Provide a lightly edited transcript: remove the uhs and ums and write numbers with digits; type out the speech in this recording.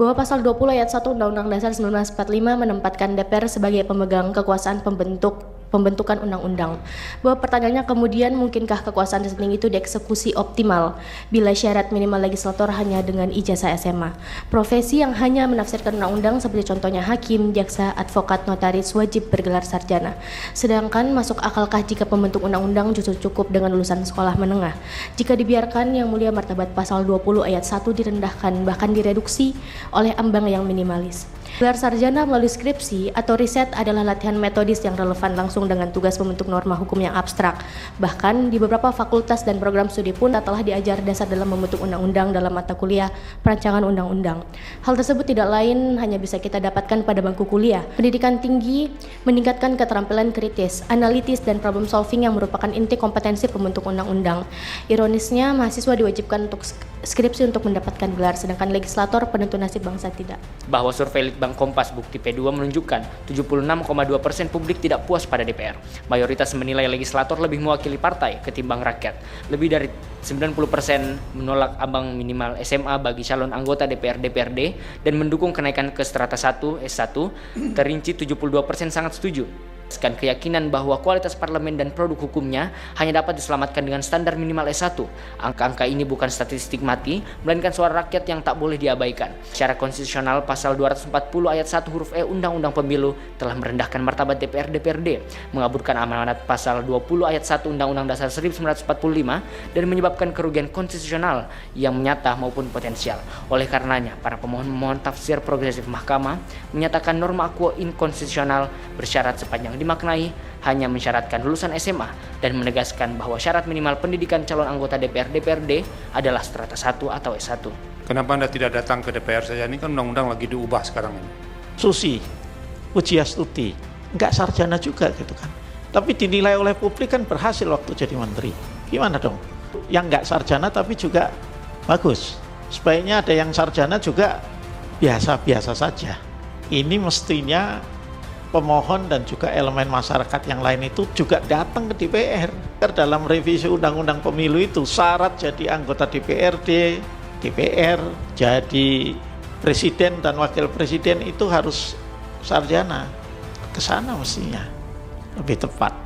bahwa pasal 20 ayat 1 Undang-Undang Dasar 1945 menempatkan DPR sebagai pemegang kekuasaan pembentukan undang-undang. Bahwa pertanyaannya kemudian, mungkinkah kekuasaan setinggi itu dieksekusi optimal bila syarat minimal legislator hanya dengan ijazah SMA? Profesi yang hanya menafsirkan undang-undang seperti contohnya hakim, jaksa, advokat, notaris wajib bergelar sarjana. Sedangkan masuk akalkah jika pembentuk undang-undang justru cukup dengan lulusan sekolah menengah? Jika dibiarkan, yang mulia martabat pasal 20 ayat 1 direndahkan bahkan direduksi oleh ambang yang minimalis. Gelar sarjana melalui skripsi atau riset adalah latihan metodis yang relevan langsung dengan tugas membentuk norma hukum yang abstrak. Bahkan di beberapa fakultas dan program studi pun telah diajar dasar dalam membentuk undang-undang dalam mata kuliah perancangan undang-undang. Hal tersebut tidak lain hanya bisa kita dapatkan pada bangku kuliah. Pendidikan tinggi meningkatkan keterampilan kritis, analitis, dan problem solving yang merupakan inti kompetensi pembentuk undang-undang. Ironisnya, mahasiswa diwajibkan untuk skripsi untuk mendapatkan gelar, sedangkan legislator penentu nasib bangsa tidak. Bahwa survei Litbang Kompas Bukti P2 menunjukkan 76,2% publik tidak puas pada DPR. Mayoritas menilai legislator lebih mewakili partai ketimbang rakyat. Lebih dari 90% menolak ambang minimal SMA bagi calon anggota DPR-DPRD dan mendukung kenaikan ke strata 1 S1. Terinci 72% sangat setuju. Keyakinan bahwa kualitas parlemen dan produk hukumnya hanya dapat diselamatkan dengan standar minimal S1. Angka-angka ini bukan statistik mati, melainkan suara rakyat yang tak boleh diabaikan. Secara konstitusional, pasal 240 ayat 1 huruf E Undang-Undang Pemilu telah merendahkan martabat DPR-DPRD, mengaburkan amanat pasal 20 ayat 1 Undang-Undang Dasar 1945, dan menyebabkan kerugian konstitusional yang nyata maupun potensial. Oleh karenanya, para pemohon tafsir progresif Mahkamah menyatakan norma quo inkonstitusional bersyarat sepanjang dimaknai hanya mensyaratkan lulusan SMA dan menegaskan bahwa syarat minimal pendidikan calon anggota DPR-DPRD adalah strata 1 atau S1. Kenapa Anda tidak datang ke DPR saja? Ini kan undang-undang lagi diubah sekarang ini. Susi Pujiastuti, enggak sarjana juga gitu kan. Tapi dinilai oleh publik kan berhasil waktu jadi menteri. Gimana dong? Yang enggak sarjana tapi juga bagus. Sebaiknya ada yang sarjana juga biasa-biasa saja. Ini mestinya pemohon dan juga elemen masyarakat yang lain itu juga datang ke DPR. Dalam revisi Undang-Undang Pemilu itu syarat jadi anggota DPRD, DPR, jadi presiden dan wakil presiden itu harus sarjana. Ke sana mestinya lebih tepat.